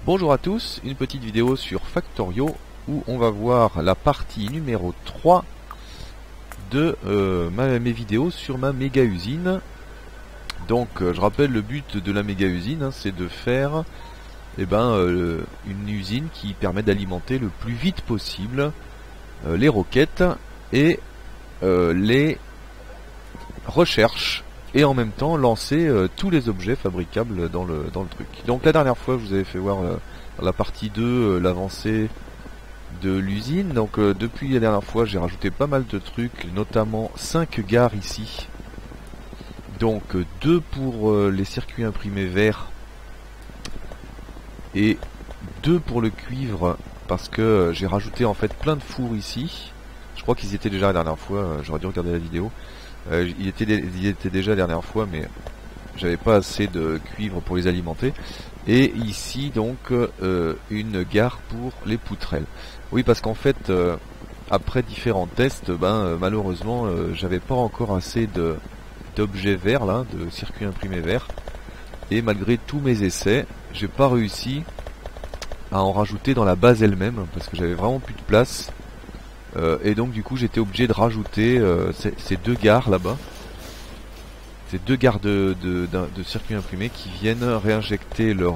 Bonjour à tous, une petite vidéo sur Factorio où on va voir la partie numéro 3 de mes vidéos sur ma méga usine. Donc je rappelle, le but de la méga usine, c'est de faire une usine qui permet d'alimenter le plus vite possible les roquettes et les recherches, et en même temps lancer tous les objets fabricables dans le truc. Donc la dernière fois je vous avais fait voir dans la partie 2 l'avancée de l'usine. Donc depuis la dernière fois j'ai rajouté pas mal de trucs, notamment 5 gares ici. Donc 2 pour les circuits imprimés verts et 2 pour le cuivre, parce que j'ai rajouté en fait plein de fours ici. Je crois qu'ils étaient déjà la dernière fois, j'aurais dû regarder la vidéo. Il était déjà la dernière fois, mais j'avais pas assez de cuivre pour les alimenter. Et ici donc une gare pour les poutrelles. Oui, parce qu'en fait après différents tests, malheureusement j'avais pas encore assez d'objets verts là, de circuits imprimés verts. Et malgré tous mes essais, j'ai pas réussi à en rajouter dans la base elle-même, parce que j'avais vraiment plus de place. Et donc du coup j'étais obligé de rajouter ces 2 gares là-bas. Ces 2 gares de circuits imprimés qui viennent réinjecter leur...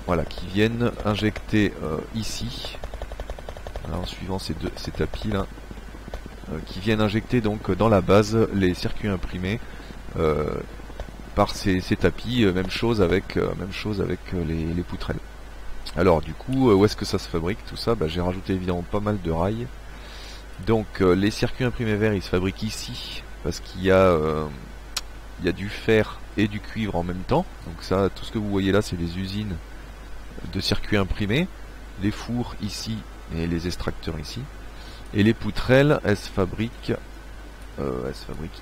voilà, qui viennent injecter ici. Voilà, en suivant ces tapis là. Qui viennent injecter donc dans la base les circuits imprimés par ces tapis. Même chose avec les poutrelles. Alors du coup, où est-ce que ça se fabrique tout ça? J'ai rajouté évidemment pas mal de rails. Donc les circuits imprimés verts, ils se fabriquent ici, parce qu'il y a du fer et du cuivre en même temps. Donc ça, tout ce que vous voyez là, c'est les usines de circuits imprimés. Les fours ici et les extracteurs ici. Et les poutrelles, elles se fabriquent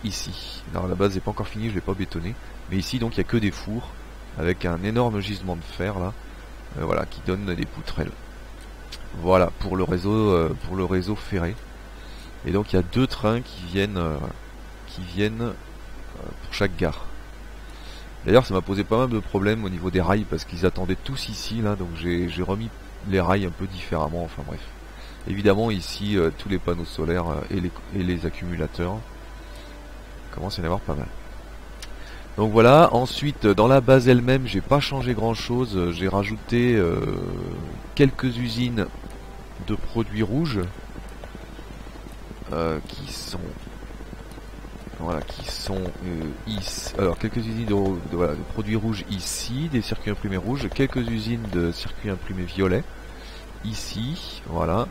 ici. Alors la base n'est pas encore finie, je l'ai pas bétonné. Mais ici donc il n'y a que des fours avec un énorme gisement de fer là. Voilà, qui donne des poutrelles. Voilà pour le réseau ferré. Et donc il y a 2 trains qui viennent pour chaque gare. D'ailleurs ça m'a posé pas mal de problèmes au niveau des rails, parce qu'ils attendaient tous ici là, donc j'ai remis les rails un peu différemment. Enfin bref. Évidemment ici tous les panneaux solaires et les accumulateurs. Il commence à y en avoir pas mal. Donc voilà, ensuite dans la base elle-même j'ai pas changé grand chose, j'ai rajouté quelques usines de produits rouges qui sont ici. Alors quelques usines de produits rouges ici, des circuits imprimés rouges, quelques usines de circuits imprimés violets ici, voilà,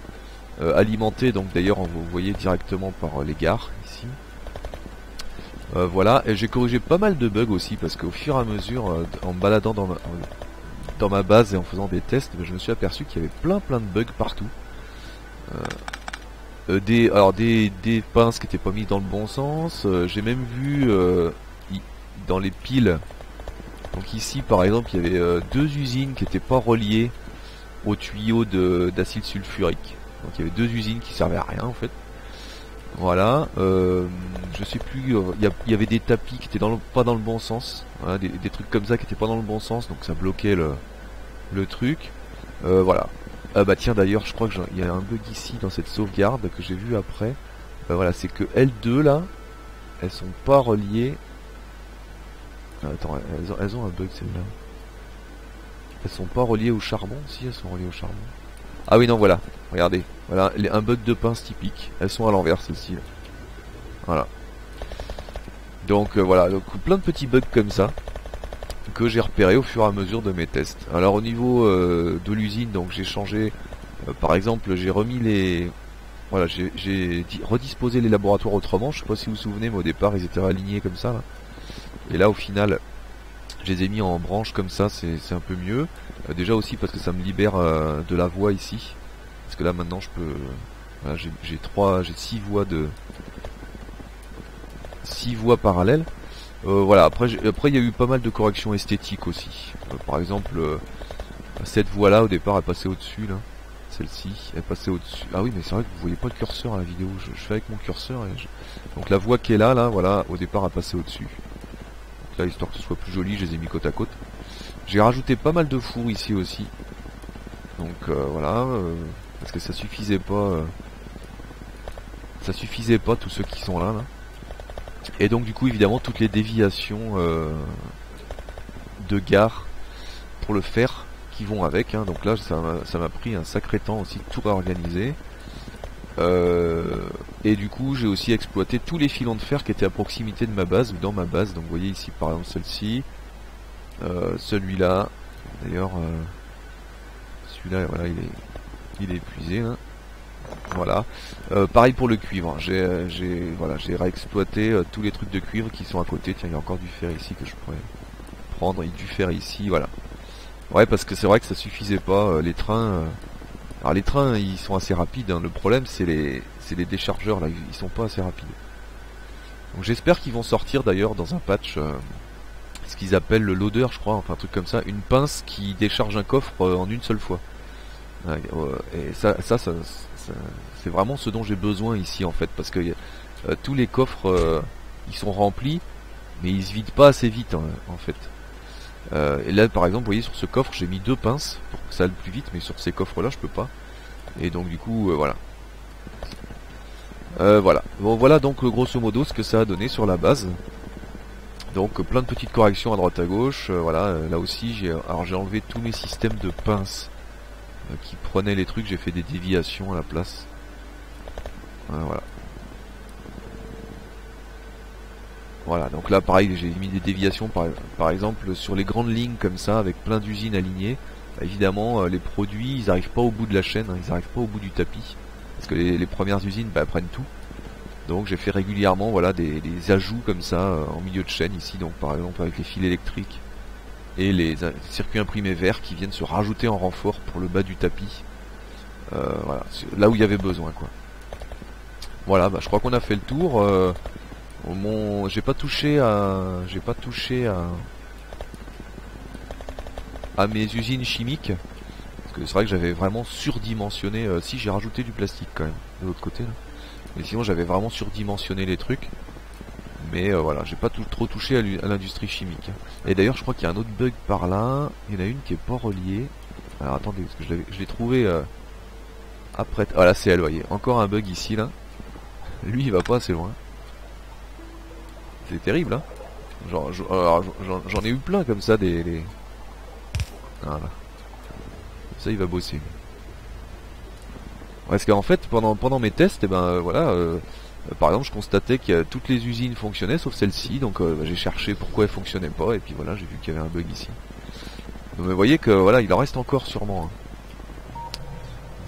alimentés donc d'ailleurs vous voyez directement par les gares ici. Voilà, et j'ai corrigé pas mal de bugs aussi, parce qu'au fur et à mesure, en me baladant dans ma base et en faisant des tests, je me suis aperçu qu'il y avait plein de bugs partout. Des pinces qui n'étaient pas mises dans le bon sens. J'ai même vu dans les piles, donc ici par exemple il y avait 2 usines qui n'étaient pas reliées au tuyau d'acide sulfurique. Donc il y avait 2 usines qui servaient à rien en fait. Voilà, je sais plus, il y avait des tapis qui étaient pas dans le bon sens, voilà, des trucs comme ça qui étaient pas dans le bon sens, donc ça bloquait le truc. Voilà. Tiens, d'ailleurs je crois qu'il y a un bug ici dans cette sauvegarde que j'ai vu après. Voilà, c'est que L2 là, elles sont pas reliées. Attends, elles ont un bug celles-là. Elles sont pas reliées au charbon. Si, elles sont reliées au charbon. Ah oui, non, voilà, regardez, voilà, un bug de pince typique, elles sont à l'envers celles-ci, voilà. Donc voilà, donc plein de petits bugs comme ça, que j'ai repéré au fur et à mesure de mes tests. Alors au niveau de l'usine, donc j'ai changé, par exemple, j'ai remis les... Voilà, j'ai redisposé les laboratoires autrement, je sais pas si vous vous souvenez, mais au départ ils étaient alignés comme ça, là. Et là au final... Je les ai mis en branche comme ça, c'est un peu mieux. Déjà aussi parce que ça me libère de la voie ici. Parce que là maintenant je peux... Voilà, j'ai 6 voies parallèles. Voilà, après il y a eu pas mal de corrections esthétiques aussi. Par exemple, cette voie là au départ elle passait au-dessus là. Celle-ci, elle passait au-dessus. Ah oui, mais c'est vrai que vous voyez pas le curseur à la vidéo. Je fais avec mon curseur et donc la voie qui est là, voilà, au départ elle passait au-dessus. Là, histoire que ce soit plus joli, je les ai mis côte à côte. J'ai rajouté pas mal de fours ici aussi. Donc voilà, parce que ça suffisait pas. Ça suffisait pas tous ceux qui sont là. Et donc du coup évidemment toutes les déviations de gare pour le fer qui vont avec. Hein. Donc là ça m'a pris un sacré temps aussi de tout réorganiser. Et du coup j'ai aussi exploité tous les filons de fer qui étaient à proximité de ma base ou dans ma base. Donc vous voyez ici par exemple celle-ci, celui-là. D'ailleurs celui-là voilà il est épuisé là. Voilà. Pareil pour le cuivre. J'ai réexploité tous les trucs de cuivre qui sont à côté. Tiens, il y a encore du fer ici que je pourrais prendre. Et du fer ici, voilà. Ouais, parce que c'est vrai que ça suffisait pas. Les trains. Alors les trains, ils sont assez rapides. Hein. Le problème, c'est les déchargeurs là. Ils sont pas assez rapides. Donc j'espère qu'ils vont sortir d'ailleurs dans un patch ce qu'ils appellent le loader, je crois. Enfin un truc comme ça. Une pince qui décharge un coffre en une seule fois. Et ça c'est vraiment ce dont j'ai besoin ici en fait, parce que tous les coffres ils sont remplis mais ils se vident pas assez vite en fait. Et là par exemple vous voyez sur ce coffre j'ai mis 2 pinces pour que ça aille plus vite, mais sur ces coffres là je peux pas, et donc du coup voilà. Voilà, bon voilà donc grosso modo ce que ça a donné sur la base. Donc plein de petites corrections à droite à gauche, voilà. Là aussi j'ai enlevé tous mes systèmes de pinces qui prenaient les trucs, j'ai fait des déviations à la place. Voilà. Voilà, donc là pareil j'ai mis des déviations par exemple sur les grandes lignes comme ça avec plein d'usines alignées. Bah, évidemment les produits ils arrivent pas au bout de la chaîne, hein, ils arrivent pas au bout du tapis. Parce que les premières usines prennent tout. Donc j'ai fait régulièrement voilà, des ajouts comme ça en milieu de chaîne ici. Donc par exemple avec les fils électriques et les circuits imprimés verts qui viennent se rajouter en renfort pour le bas du tapis. Voilà, là où il y avait besoin quoi. Voilà, je crois qu'on a fait le tour. J'ai pas touché à mes usines chimiques, parce que c'est vrai que j'avais vraiment surdimensionné. Si j'ai rajouté du plastique quand même de l'autre côté là. Mais sinon j'avais vraiment surdimensionné les trucs. Mais voilà, j'ai pas trop touché à l'industrie chimique. Et d'ailleurs je crois qu'il y a un autre bug par là. Il y en a une qui est pas reliée. Alors attendez, parce que je l'ai trouvé après. Voilà, c'est elle, voyez. Encore un bug ici là. Lui il va pas assez loin. C'est terrible hein. J'en ai eu plein comme ça Voilà. Ça il va bosser. Parce qu'en fait pendant mes tests, voilà, par exemple je constatais que toutes les usines fonctionnaient sauf celle-ci, donc j'ai cherché pourquoi elle fonctionnait pas, et puis voilà, j'ai vu qu'il y avait un bug ici. Donc vous voyez que voilà, il en reste encore sûrement. Hein.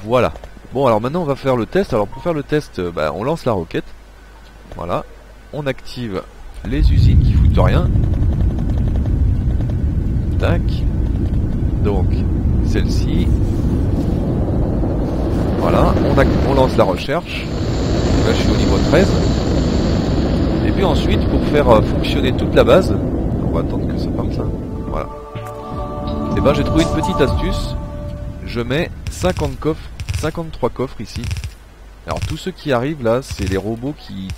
Voilà. Bon alors maintenant on va faire le test. Alors pour faire le test, on lance la roquette. Voilà. On active les usines qui foutent rien. Tac. Donc celle-ci. Voilà. On lance la recherche. Là je suis au niveau 13. Et puis ensuite pour faire fonctionner toute la base, on va attendre que ça parte là. Voilà. Et j'ai trouvé une petite astuce. Je mets 50 coffres, 53 coffres ici. Alors tous ceux qui arrivent là, c'est les robots qui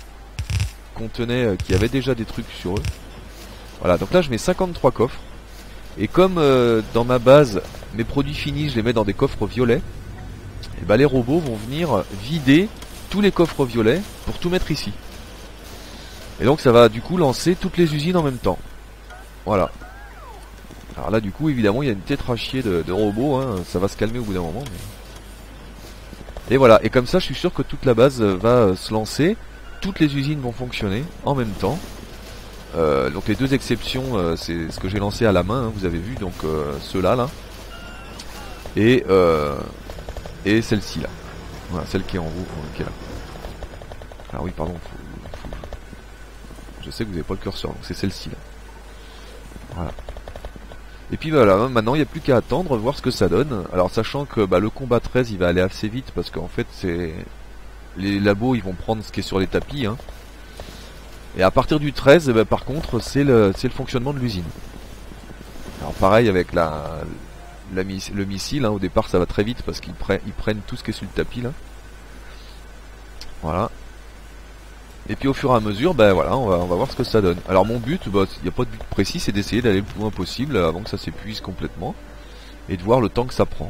contenaient, qui avaient déjà des trucs sur eux. Voilà, donc là je mets 53 coffres. Et comme dans ma base, mes produits finis, je les mets dans des coffres violets. Et les robots vont venir vider tous les coffres violets pour tout mettre ici. Et donc ça va du coup lancer toutes les usines en même temps. Voilà. Alors là du coup évidemment il y a une tétrachier de robots, hein. Ça va se calmer au bout d'un moment. Mais... Et voilà, et comme ça je suis sûr que toute la base va se lancer. Toutes les usines vont fonctionner en même temps. Donc les deux exceptions, c'est ce que j'ai lancé à la main, hein, vous avez vu, donc ceux-là là. Et celle-ci là. Voilà, celle qui est en haut, qui est là. Ah oui pardon, je sais que vous n'avez pas le curseur, donc c'est celle-ci là. Voilà. Et puis voilà, maintenant il n'y a plus qu'à attendre, voir ce que ça donne. Alors sachant que le combat 13 il va aller assez vite, parce qu'en fait c'est... Les labos ils vont prendre ce qui est sur les tapis, hein. Et à partir du 13, par contre c'est le fonctionnement de l'usine. Alors pareil avec le missile, hein. Au départ ça va très vite parce qu'ils prennent tout ce qui est sur le tapis là. Voilà. Et puis au fur et à mesure, ben voilà, on va voir ce que ça donne. Alors mon but, bah, il n'y a pas de but précis, c'est d'essayer d'aller le plus loin possible avant que ça s'épuise complètement. Et de voir le temps que ça prend.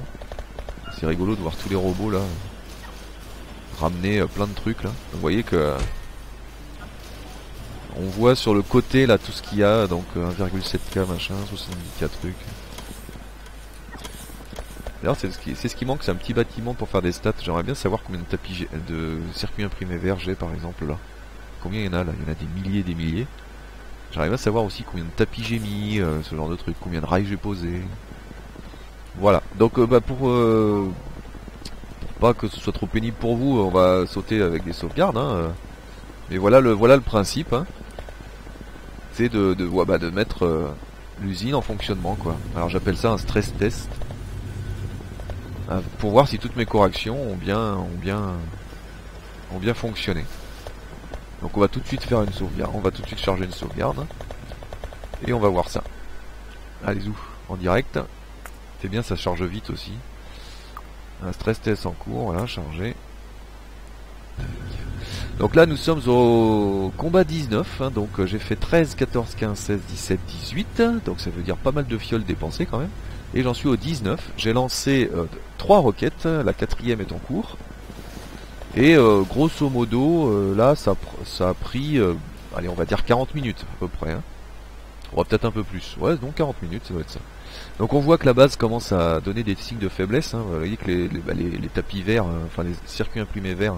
C'est rigolo de voir tous les robots là ramener plein de trucs là. Vous voyez que on voit sur le côté là tout ce qu'il y a, donc 1,7K machin, 70K trucs. D'ailleurs c'est ce qui manque, c'est un petit bâtiment pour faire des stats. J'aimerais bien savoir combien de tapis de circuits imprimés verts j'ai par exemple là. Combien il y en a là? Il y en a des milliers et des milliers. J'aimerais bien savoir aussi combien de tapis j'ai mis, ce genre de trucs, combien de rails j'ai posé. Voilà, donc bah, pour pas que ce soit trop pénible pour vous, on va sauter avec des sauvegardes. Hein, mais voilà le principe. Hein. C'est de mettre l'usine en fonctionnement, quoi. Alors j'appelle ça un stress test. Hein, pour voir si toutes mes corrections ont bien fonctionné. Donc on va tout de suite faire une sauvegarde. On va tout de suite charger une sauvegarde. Hein, et on va voir ça. Allez, en direct. C'est bien, ça charge vite aussi. Un stress test en cours, voilà, chargé. Donc là nous sommes au combat 19, hein, donc j'ai fait 13, 14, 15, 16, 17, 18, donc ça veut dire pas mal de fioles dépensées quand même. Et j'en suis au 19, j'ai lancé 3 roquettes, la 4ème est en cours. Et grosso modo, là ça a pris, allez on va dire 40 minutes à peu près. Hein. On va peut-être un peu plus, ouais donc 40 minutes ça doit être ça. Donc on voit que la base commence à donner des signes de faiblesse. Hein. Vous voyez que les tapis verts, enfin les circuits imprimés verts,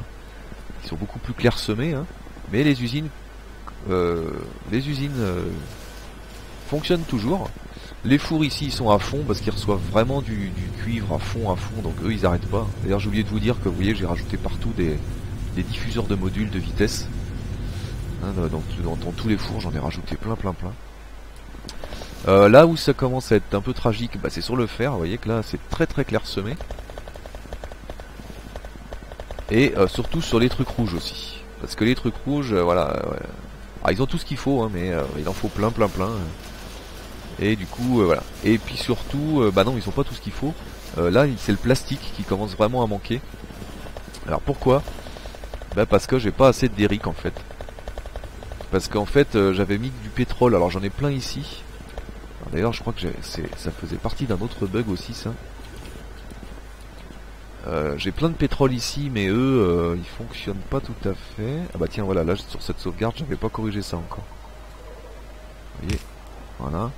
ils sont beaucoup plus clairsemés. Hein. Mais les usines fonctionnent toujours. Les fours ici ils sont à fond parce qu'ils reçoivent vraiment du cuivre à fond. Donc eux ils n'arrêtent pas. D'ailleurs j'ai oublié de vous dire que vous voyez j'ai rajouté partout des diffuseurs de modules de vitesse. Hein, dans tous les fours j'en ai rajouté plein. Là où ça commence à être un peu tragique, bah, c'est sur le fer. Vous voyez que là c'est très clairsemé. Et surtout sur les trucs rouges aussi. Parce que les trucs rouges, voilà. Alors, ils ont tout ce qu'il faut, hein, mais il en faut plein. Et du coup, voilà. Et puis surtout, bah non, ils ont pas tout ce qu'il faut. Là, c'est le plastique qui commence vraiment à manquer. Alors pourquoi? Bah parce que j'ai pas assez de derrick en fait. Parce qu'en fait, j'avais mis du pétrole. Alors j'en ai plein ici. D'ailleurs je crois que ça faisait partie d'un autre bug aussi ça. J'ai plein de pétrole ici mais eux ils fonctionnent pas tout à fait. Ah bah tiens voilà, là sur cette sauvegarde j'avais pas corrigé ça encore. Vous voyez, voilà.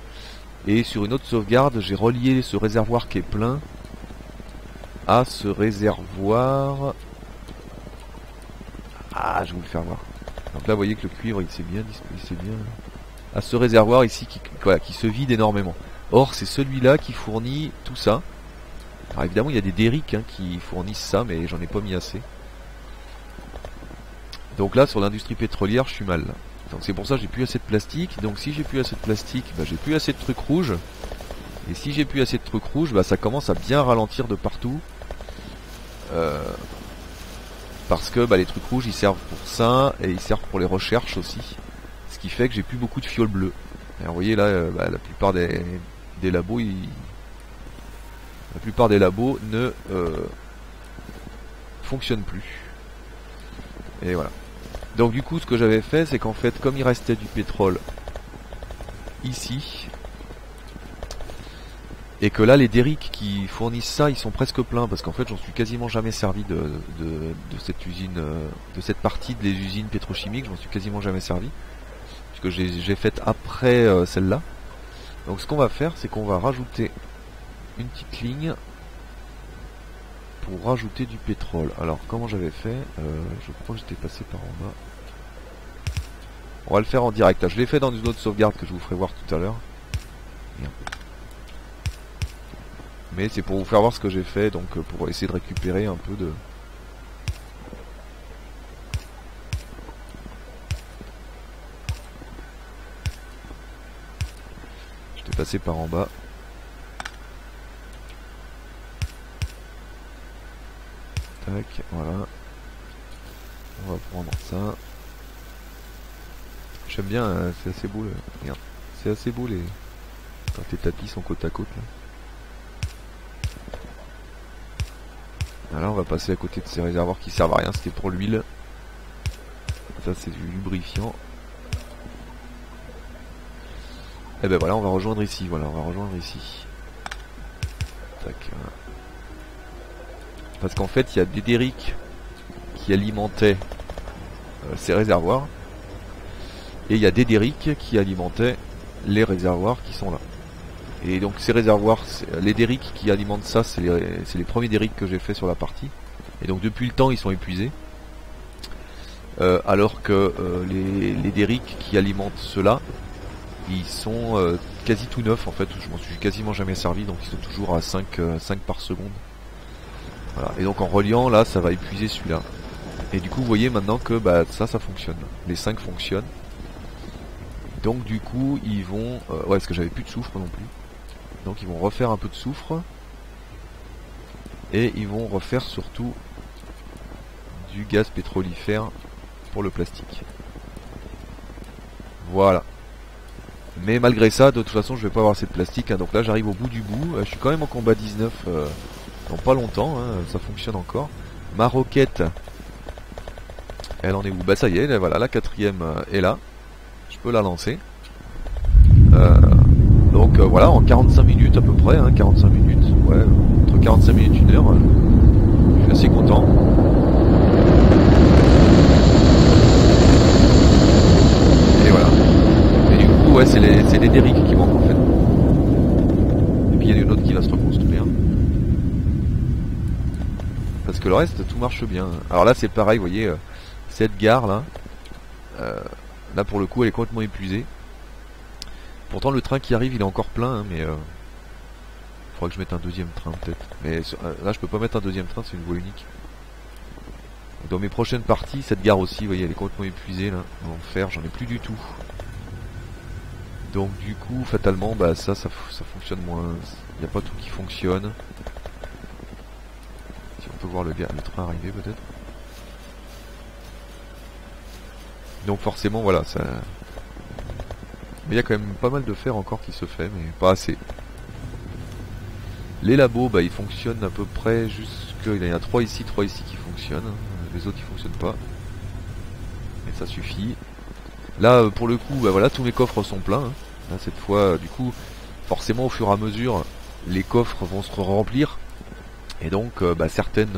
Et sur une autre sauvegarde j'ai relié ce réservoir qui est plein à ce réservoir. Ah je vais vous le faire voir. Donc là vous voyez que le cuivre il s'est bien à ce réservoir ici qui se vide énormément. Or c'est celui-là qui fournit tout ça. Alors évidemment il y a des derricks hein, qui fournissent ça mais j'en ai pas mis assez. Donc là sur l'industrie pétrolière je suis mal. Donc c'est pour ça que j'ai plus assez de plastique. Donc si j'ai plus assez de plastique, bah, j'ai plus assez de trucs rouges. Et si j'ai plus assez de trucs rouges, bah, ça commence à bien ralentir de partout. Parce que bah, les trucs rouges ils servent pour ça et ils servent pour les recherches aussi. Ce qui fait que j'ai plus beaucoup de fioles bleues. Alors, vous voyez là, bah, la plupart des labos, ne fonctionnent plus. Et voilà. Donc du coup, ce que j'avais fait, c'est qu'en fait, comme il restait du pétrole ici, et que là, les derricks qui fournissent ça, ils sont presque pleins, parce qu'en fait, j'en suis quasiment jamais servi de cette usine, de cette partie des usines pétrochimiques, je m'en suis quasiment jamais servi. Que j'ai faite après celle-là. Donc ce qu'on va faire c'est qu'on va rajouter une petite ligne pour rajouter du pétrole. Alors comment j'avais fait, je crois que j'étais passé par en bas. On va le faire en direct. Là, je l'ai fait dans une autre sauvegarde que je vous ferai voir tout à l'heure. Mais c'est pour vous faire voir ce que j'ai fait, donc pour essayer de récupérer un peu de... Passer par en bas. Tac, voilà. On va prendre ça. J'aime bien, hein, c'est assez beau. Regarde, c'est assez beau les quand les tapis sont côte à côte là. Voilà, on va passer à côté de ces réservoirs qui servent à rien, c'était pour l'huile. Ça c'est du lubrifiant. Et ben voilà, on va rejoindre ici. Voilà, on va rejoindre ici. Tac. Parce qu'en fait, il y a des dériques qui alimentaient ces réservoirs. Et il y a des dériques qui alimentaient les réservoirs qui sont là. Et donc ces réservoirs, les dériques qui alimentent ça, c'est les premiers dériques que j'ai fait sur la partie. Et donc depuis le temps, ils sont épuisés. Alors que les dériques qui alimentent ceux-là, ils sont quasi tout neufs en fait. Je m'en suis quasiment jamais servi, donc ils sont toujours à 5 par seconde. Voilà. Et donc en reliant, là, ça va épuiser celui-là. Et du coup, vous voyez maintenant que bah, ça fonctionne. Les 5 fonctionnent. Donc du coup, ils vont... ouais, parce que j'avais plus de soufre non plus. Donc ils vont refaire un peu de soufre. Et ils vont refaire surtout du gaz pétrolifère pour le plastique. Voilà. Mais malgré ça, de toute façon, je vais pas avoir assez de plastique. Hein. Donc là, j'arrive au bout du bout. Je suis quand même en combat 19 dans pas longtemps. Hein. Ça fonctionne encore. Ma roquette, elle en est où? Bah ça y est, là, voilà, la 4ème est là. Je peux la lancer. Donc voilà, en 45 minutes à peu près, hein, 45 minutes, ouais, entre 45 minutes et 1 heure, je suis assez content. Et voilà. Et du coup, ouais, c'est les dériques qui manquent en fait. Et puis il y en a une autre qui va se reconstruire. Parce que le reste, tout marche bien. Alors là, c'est pareil, vous voyez, cette gare là, là pour le coup, elle est complètement épuisée. Pourtant le train qui arrive il est encore plein hein, mais faudra que je mette un deuxième train peut-être. Mais là je peux pas mettre un deuxième train, c'est une voie unique. Dans mes prochaines parties, cette gare aussi, vous voyez elle est complètement épuisée là. En fer j'en ai plus du tout. Donc du coup fatalement bah ça fonctionne moins. Il n'y a pas tout qui fonctionne. Si on peut voir le train arriver peut-être. Donc forcément voilà ça. Mais il y a quand même pas mal de fer encore qui se fait, mais pas assez. Les labos, bah ils fonctionnent à peu près jusque... Il y en a 3 ici qui fonctionnent. Les autres ils fonctionnent pas. Mais ça suffit. Là pour le coup, bah voilà, tous mes coffres sont pleins. Hein. Là cette fois, du coup, forcément au fur et à mesure, les coffres vont se remplir. Et donc bah, certaines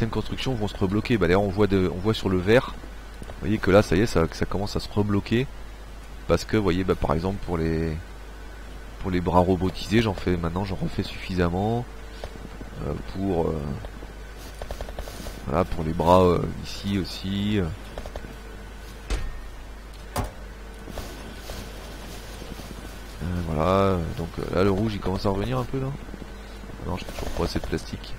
constructions vont se rebloquer. Bah d'ailleurs on voit sur le vert, vous voyez que là ça y est, ça commence à se rebloquer. Parce que vous voyez bah, par exemple pour les bras robotisés j'en refais suffisamment voilà, pour les bras ici aussi voilà donc là le rouge il commence à revenir un peu là. Non j'ai toujours pas assez de plastique.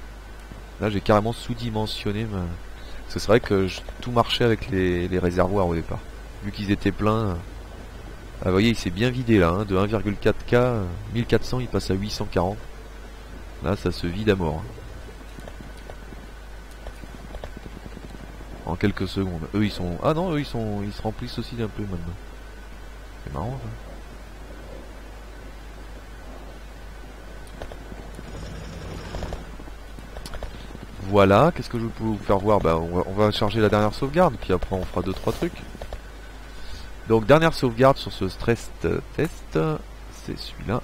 Là j'ai carrément sous-dimensionné parce que c'est vrai que tout marchait avec les réservoirs au départ vu qu'ils étaient pleins. Ah, vous voyez, il s'est bien vidé là, hein, de 1,4K, 1400, il passe à 840. Là, ça se vide à mort. En quelques secondes. Eux, ils sont... Ah non, eux, ils se remplissent aussi d'un peu maintenant. C'est marrant, ça. Voilà, qu'est-ce que je peux vous faire voir? Bah, on va charger la dernière sauvegarde, puis après on fera 2-3 trucs. Donc dernière sauvegarde sur ce stress test, c'est celui-là.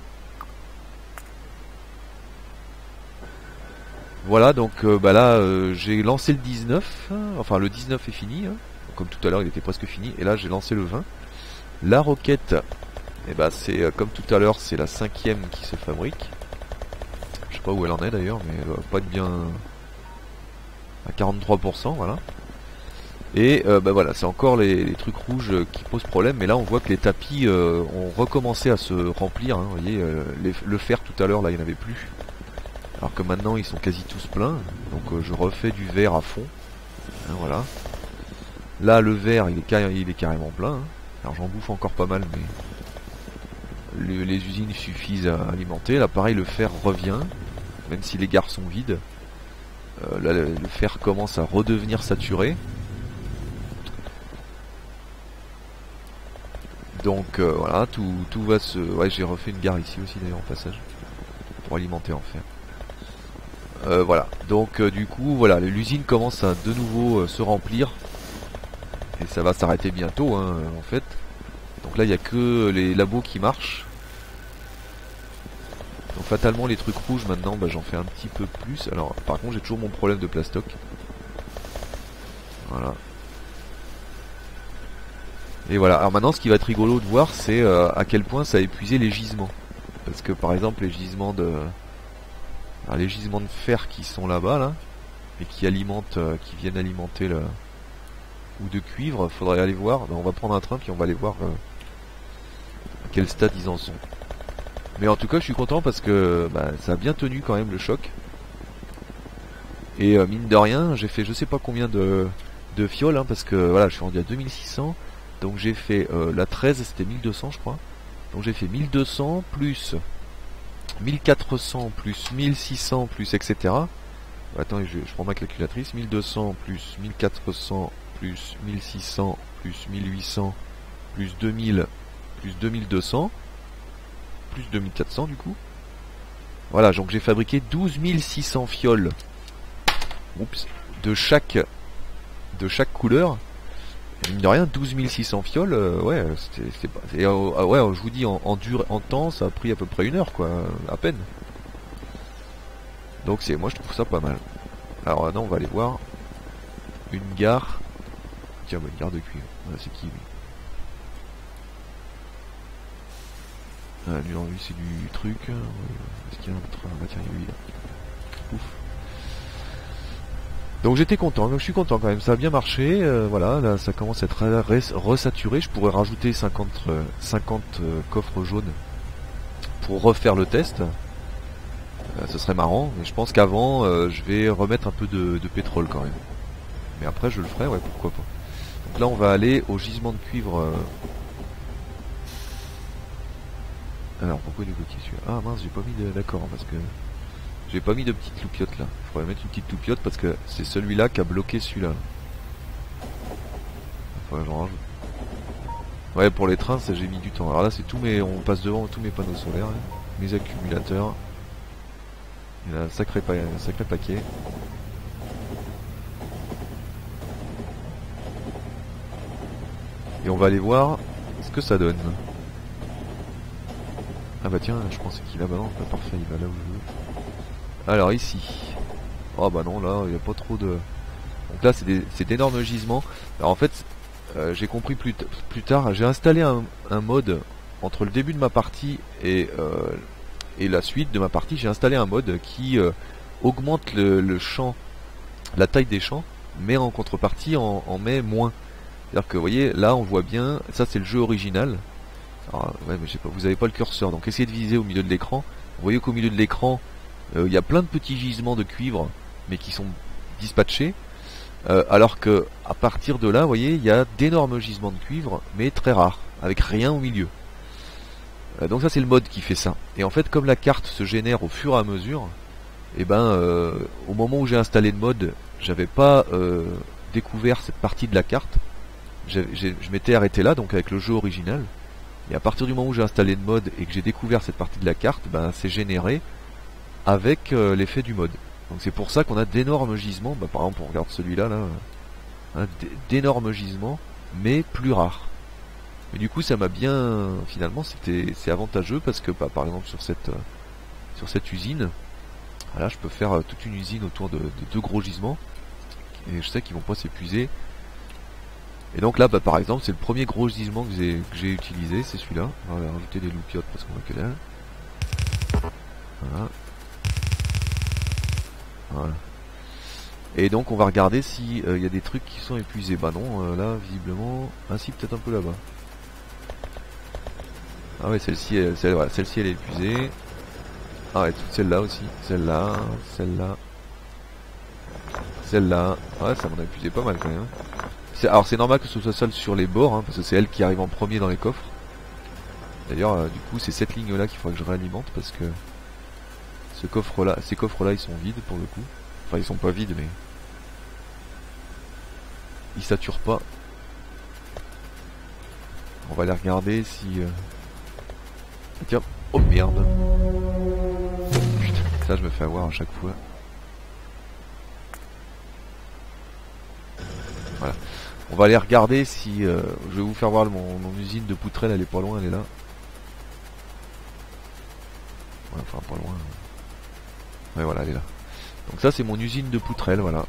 Voilà, donc bah là j'ai lancé le 19, enfin le 19 est fini, hein. Comme tout à l'heure il était presque fini, et là j'ai lancé le 20. La roquette, et bah c'est comme tout à l'heure, c'est la 5ème qui se fabrique. Je sais pas où elle en est d'ailleurs, mais elle va pas être bien à 43%, voilà. Et bah voilà, c'est encore les trucs rouges qui posent problème, mais là on voit que les tapis ont recommencé à se remplir, hein, vous voyez, le fer tout à l'heure là il n'y en avait plus, alors que maintenant ils sont quasi tous pleins, donc je refais du vert à fond, hein, voilà. Là le vert il est carrément plein, hein. Alors j'en bouffe encore pas mal, mais les usines suffisent à alimenter. Là pareil le fer revient, même si les gares sont vides, là le fer commence à redevenir saturé. Donc voilà, tout va se... Ouais, j'ai refait une gare ici aussi d'ailleurs en passage, pour alimenter en fer. Voilà, donc du coup, voilà, l'usine commence à de nouveau se remplir. Et ça va s'arrêter bientôt hein, en fait. Donc là il n'y a que les labos qui marchent. Donc fatalement les trucs rouges maintenant bah, j'en fais un petit peu plus. Alors par contre j'ai toujours mon problème de plastoc. Voilà. Et voilà, alors maintenant ce qui va être rigolo de voir c'est à quel point ça a épuisé les gisements. Parce que par exemple les gisements de. Alors, les gisements de fer qui sont là-bas là, et qui alimentent, qui viennent alimenter le. Ou de cuivre, faudrait aller voir. Ben, on va prendre un train puis on va aller voir à quel stade ils en sont. Mais en tout cas je suis content parce que bah, ça a bien tenu quand même le choc. Et mine de rien j'ai fait je sais pas combien de fioles hein, parce que voilà je suis rendu à 2600. Donc j'ai fait la 13 c'était 1200 je crois. Donc j'ai fait 1200 plus 1400 plus 1600 plus etc. Attends je prends ma calculatrice. 1200 plus 1400 plus 1600 plus 1800 plus 2000 plus 2200 plus 2400 du coup. Voilà donc j'ai fabriqué 12 600 fioles. Oups, de chaque couleur. Et mine de rien 12 600 fioles ouais c'était pas ouais je vous dis en temps ça a pris à peu près 1 heure quoi à peine. Donc c'est moi je trouve ça pas mal. Alors maintenant on va aller voir une gare. Tiens bah, une gare de cuivre. C'est qui lui? Ah, lui c'est du truc. Est-ce qu'il y a un train? Bah tiens il y a lui là. Ouf. Donc j'étais content, donc je suis content quand même, ça a bien marché, voilà, là ça commence à être resaturé, je pourrais rajouter 50 coffres jaunes pour refaire le test, ce serait marrant, mais je pense qu'avant je vais remettre un peu de pétrole quand même. Mais après je le ferai, ouais pourquoi pas. Donc là on va aller au gisement de cuivre. Alors pourquoi du côté celui-là? Ah mince j'ai pas mis de... D'accord, parce que... J'ai pas mis de petite loupiote là. Il faudrait mettre une petite loupiote parce que c'est celui-là qui a bloqué celui-là. Faudrait que j'en rajoute. Ouais pour les trains ça j'ai mis du temps. Alors là c'est tous mes. On passe devant tous mes panneaux solaires, hein. Mes accumulateurs. Il y a un sacré paquet. Et on va aller voir ce que ça donne. Ah bah tiens je pensais qu'il a bah non, bah parfait il va là où je veux. Alors ici, oh bah non là il n'y a pas trop de... Donc là c'est d'énormes gisements. Alors en fait j'ai compris plus tard, j'ai installé un mode entre le début de ma partie et la suite de ma partie. J'ai installé un mode qui augmente le champ, la taille des champs, mais en contrepartie en met moins. C'est-à-dire que vous voyez là on voit bien, ça c'est le jeu original. Alors, ouais mais je sais pas, vous avez pas le curseur donc essayez de viser au milieu de l'écran. Vous voyez qu'au milieu de l'écran il y a plein de petits gisements de cuivre mais qui sont dispatchés alors que à partir de là vous voyez il y a d'énormes gisements de cuivre mais très rares avec rien au milieu. Donc ça c'est le mode qui fait ça et en fait comme la carte se génère au fur et à mesure et ben au moment où j'ai installé le mode j'avais pas découvert cette partie de la carte. Je m'étais arrêté là donc avec le jeu original et à partir du moment où j'ai installé le mode et que j'ai découvert cette partie de la carte ben c'est généré avec l'effet du mode. Donc c'est pour ça qu'on a d'énormes gisements, bah, par exemple on regarde celui-là, là, hein, d'énormes gisements, mais plus rares. Mais du coup ça m'a bien, finalement c'est avantageux parce que bah, par exemple sur cette usine, là je peux faire toute une usine autour de 2 gros gisements, et je sais qu'ils vont pas s'épuiser. Et donc là bah, par exemple c'est le premier gros gisement que j'ai utilisé, c'est celui-là. On va rajouter des loupiotes parce qu'on voit que là. Voilà. Voilà. Et donc on va regarder si y a des trucs qui sont épuisés. Bah non, là visiblement... Ah si, peut-être un peu là-bas. Ah ouais, celle-ci elle est épuisée. Ah ouais, toutes celles-là aussi. Celle-là, celle-là. Celle-là. Ouais, ça m'en a épuisé pas mal quand même. Alors c'est normal que ce soit celle sur les bords, hein, parce que c'est elle qui arrive en premier dans les coffres. D'ailleurs, du coup, c'est cette ligne-là qu'il faudra que je réalimente parce que... ces coffres-là ils sont vides pour le coup. Enfin ils sont pas vides mais ils saturent pas. On va aller regarder si... Tiens, oh merde. Putain, ça je me fais avoir à chaque fois. Voilà. On va aller regarder si... je vais vous faire voir mon usine de poutrelles, elle est pas loin, elle est là. Ouais, enfin pas loin. Ouais voilà, elle est là. Donc ça c'est mon usine de poutrelles, voilà.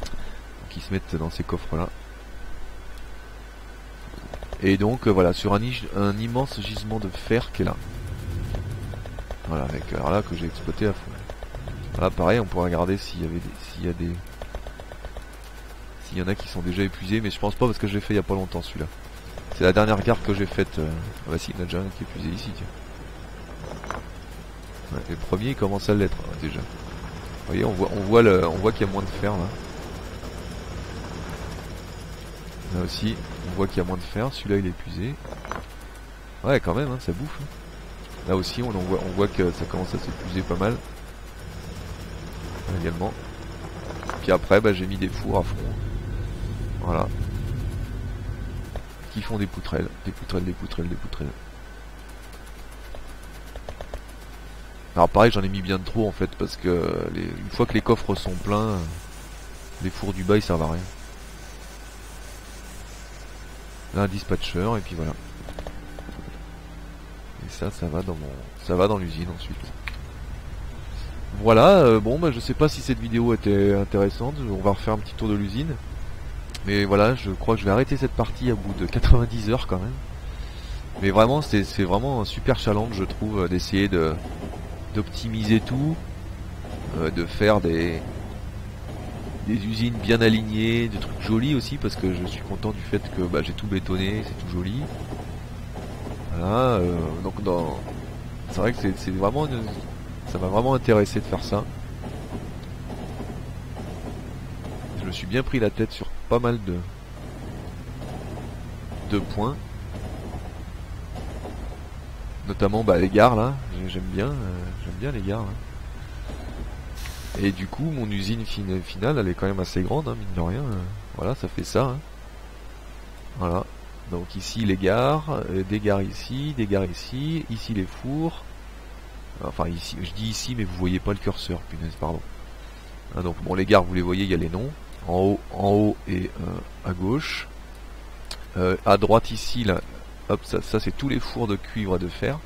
Donc ils se mettent dans ces coffres là. Et donc voilà, sur un immense gisement de fer qui est là. Voilà, avec alors là que j'ai exploité à fond. Voilà, pareil, on pourra regarder s'il y en a qui sont déjà épuisés, mais je pense pas parce que je l'ai fait il y a pas longtemps celui-là. C'est la dernière gare que j'ai faite. Bah si, il y en a déjà un qui est épuisé ici, tiens. Ouais, les premiers commencent à l'être déjà. Vous voyez, on voit qu'il y a moins de fer là. Là aussi, on voit qu'il y a moins de fer. Celui-là il est épuisé. Ouais, quand même, hein, ça bouffe. Là aussi, on voit que ça commence à s'épuiser pas mal. Également. Puis après, bah, j'ai mis des fours à fond. Voilà. Qui font des poutrelles. Des poutrelles, des poutrelles, des poutrelles. Alors pareil, j'en ai mis bien de trop en fait, parce que une fois que les coffres sont pleins, les fours du bas ils servent à rien. Là un dispatcher et puis voilà. Et ça va dans l'usine ensuite. Voilà, bon bah je sais pas si cette vidéo était intéressante, on va refaire un petit tour de l'usine. Mais voilà, je crois que je vais arrêter cette partie à bout de 90 heures quand même. Mais vraiment c'est vraiment un super challenge je trouve, d'essayer d'optimiser tout, de faire des usines bien alignées, des trucs jolis aussi parce que je suis content du fait que bah, j'ai tout bétonné, c'est tout joli. Voilà, donc c'est vrai que c'est vraiment ça m'a vraiment intéressé de faire ça. Je me suis bien pris la tête sur pas mal de points. Notamment bah, les gares là, j'aime bien les gares là. Et du coup mon usine finale elle est quand même assez grande, hein, mine de rien. Voilà, ça fait ça. Hein. Voilà. Donc ici les gares, des gares ici, ici les fours. Enfin ici, je dis ici mais vous voyez pas le curseur, punaise, pardon. Hein, donc bon les gares vous les voyez, il y a les noms. En haut et à gauche. À droite ici là. Hop, ça c'est tous les fours de cuivre et de fer.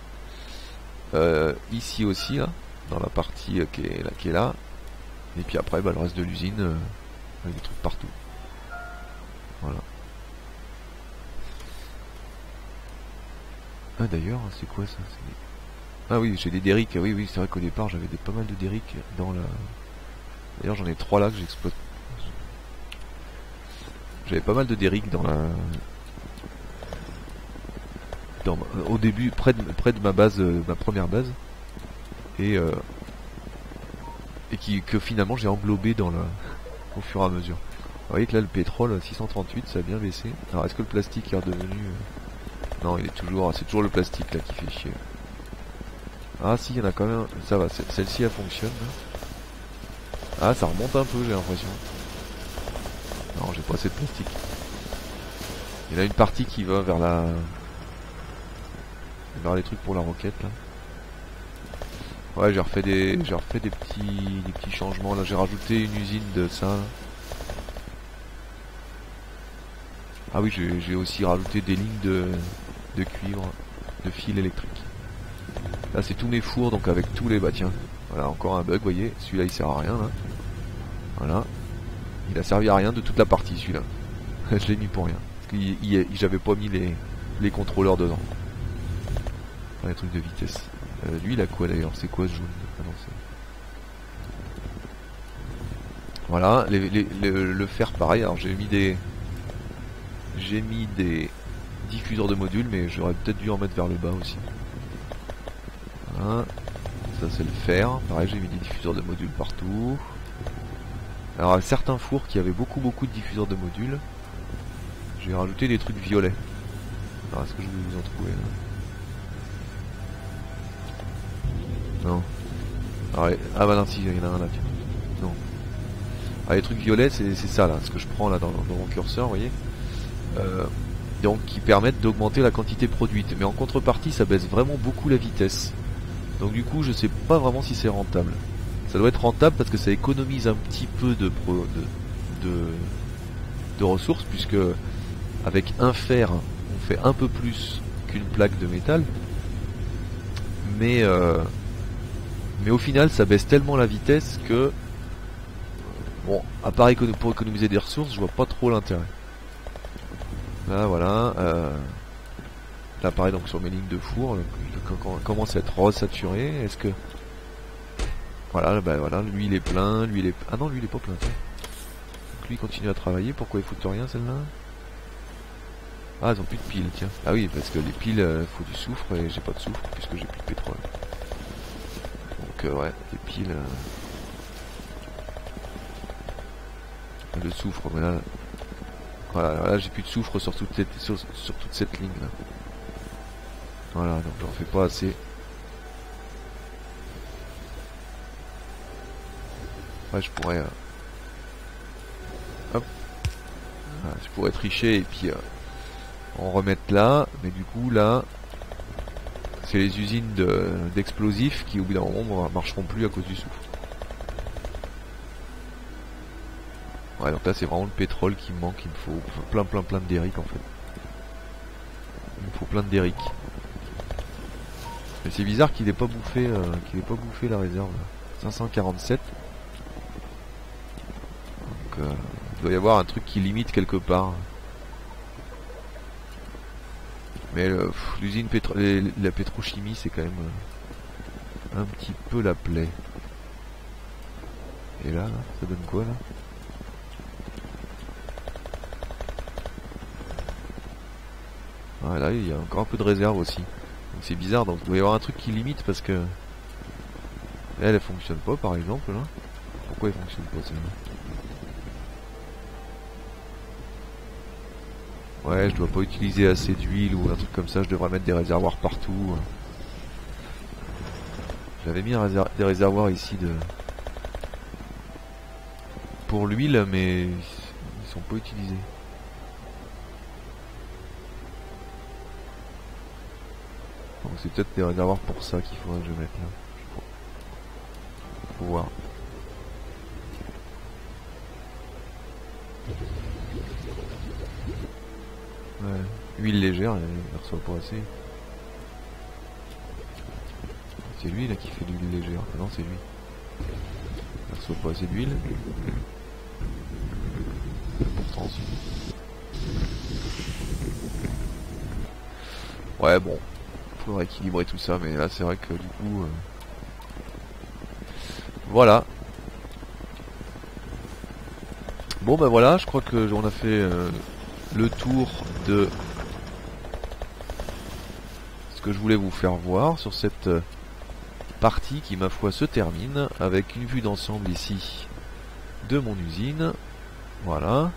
Ici aussi là, dans la partie qui est là. Et puis après bah, le reste de l'usine avec des trucs partout. Voilà. Ah d'ailleurs, c'est quoi ça? Ah oui, j'ai des derricks. Oui, c'est vrai qu'au départ j'avais pas mal de derricks dans la... D'ailleurs j'en ai 3 là que j'exploite. J'avais pas mal de derricks dans la... au début, près de ma base, ma première base. Et que finalement j'ai englobé dans au fur et à mesure. Vous voyez que là le pétrole 638 ça a bien baissé. Alors est-ce que le plastique est redevenu... Non, c'est toujours le plastique là qui fait chier. Ah si, il y en a quand même... Ça va, celle-ci elle fonctionne. Ah, ça remonte un peu j'ai l'impression. Non, j'ai pas assez de plastique. Il y en a une partie qui va vers les trucs pour la roquette là. Ouais, j'ai refait des petits changements là. J'ai rajouté une usine de ça. Là. Ah oui, j'ai aussi rajouté des lignes de cuivre, de fil électrique. Là c'est tous mes fours, donc avec tous les... Bah tiens, voilà encore un bug, vous voyez, celui-là il sert à rien là. Voilà. Il a servi à rien de toute la partie celui-là. Je l'ai mis pour rien. Parce que j'avais pas mis les contrôleurs dedans. Les trucs de vitesse. Lui il a quoi d'ailleurs? C'est quoi ce jaune? Ah non, voilà, le fer pareil, alors j'ai mis des diffuseurs de modules, mais j'aurais peut-être dû en mettre vers le bas aussi. Voilà. Ça c'est le fer, pareil j'ai mis des diffuseurs de modules partout. Alors à certains fours qui avaient beaucoup de diffuseurs de modules, j'ai rajouté des trucs violets. Alors est-ce que je vais vous en trouver là? Non. Alors, ah bah non si, il y en a un là, tiens. Non. Ah, les trucs violets c'est ça là, ce que je prends là dans mon curseur, vous voyez. Donc qui permettent d'augmenter la quantité produite. Mais en contrepartie ça baisse vraiment beaucoup la vitesse. Donc du coup je sais pas vraiment si c'est rentable. Ça doit être rentable parce que ça économise un petit peu de ressources, puisque avec un fer on fait un peu plus qu'une plaque de métal, mais au final ça baisse tellement la vitesse que bon, à part pour économiser des ressources, je vois pas trop l'intérêt. Là voilà, là pareil, donc sur mes lignes de four, commence à être resaturé. Est-ce que voilà, bah voilà, lui il est plein, lui il est... Ah non, lui il est pas plein, tiens. Donc lui il continue à travailler, pourquoi il fout rien celle-là? Ah, ils ont plus de piles, tiens. Ah oui, parce que les piles, faut du soufre, et j'ai pas de soufre, puisque j'ai plus de pétrole. Donc ouais, les piles... le soufre, mais là... Voilà, là j'ai plus de soufre sur toute cette ligne là. Voilà, donc j'en fais pas assez. Ouais, je pourrais... hop. Voilà, je pourrais tricher et puis en remettre là, mais du coup là... C'est les usines d'explosifs qui au bout d'un moment marcheront plus à cause du soufre. Ouais, donc là c'est vraiment le pétrole qui me manque, il me faut plein de derrick en fait. Il me faut plein de derrick. Mais c'est bizarre qu'il ait pas bouffé la réserve là. 547. Donc il doit y avoir un truc qui limite quelque part. Mais l'usine la pétrochimie c'est quand même un petit peu la plaie. Et là, ça donne quoi là? Ah, là il y a encore un peu de réserve aussi. Donc c'est bizarre, donc il doit y avoir un truc qui limite parce que elle fonctionne pas par exemple là. Pourquoi elle fonctionne pas celle-là? Ouais, je dois pas utiliser assez d'huile ou un truc comme ça, je devrais mettre des réservoirs partout. J'avais mis des réservoirs ici pour l'huile, mais ils sont pas utilisés. Donc c'est peut-être des réservoirs pour ça qu'il faudrait que je mette là. Faut voir. Ouais. Huile légère, elle reçoit pas assez. C'est lui là qui fait de l'huile légère. Ah non, c'est lui. Elle reçoit pas assez d'huile. Pourtant si. Ouais bon. Faudrait équilibrer tout ça, mais là c'est vrai que du coup... Voilà. Bon ben voilà, je crois que on a fait le tour de ce que je voulais vous faire voir sur cette partie qui ma foi se termine avec une vue d'ensemble ici de mon usine. Voilà.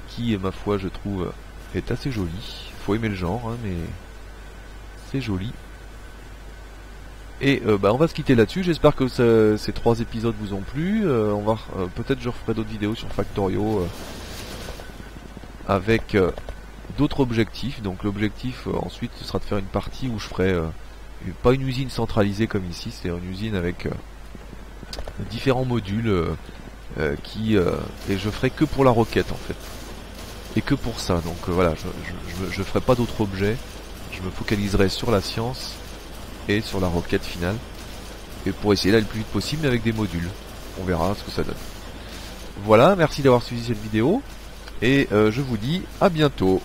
Qui ma foi je trouve est assez jolie. Faut aimer le genre hein, mais c'est joli. Et bah on va se quitter là-dessus. J'espère que ces 3 épisodes vous ont plu. On va peut-être je referai d'autres vidéos sur Factorio avec d'autres objectifs. Donc l'objectif ensuite ce sera de faire une partie où je ferai pas une usine centralisée comme ici, c'est une usine avec différents modules et je ferai que pour la roquette en fait. Et que pour ça. Donc voilà, je ferai pas d'autres objets. Je me focaliserai sur la science et sur la roquette finale. Et pour essayer d'aller le plus vite possible mais avec des modules. On verra ce que ça donne. Voilà, merci d'avoir suivi cette vidéo. Et je vous dis à bientôt.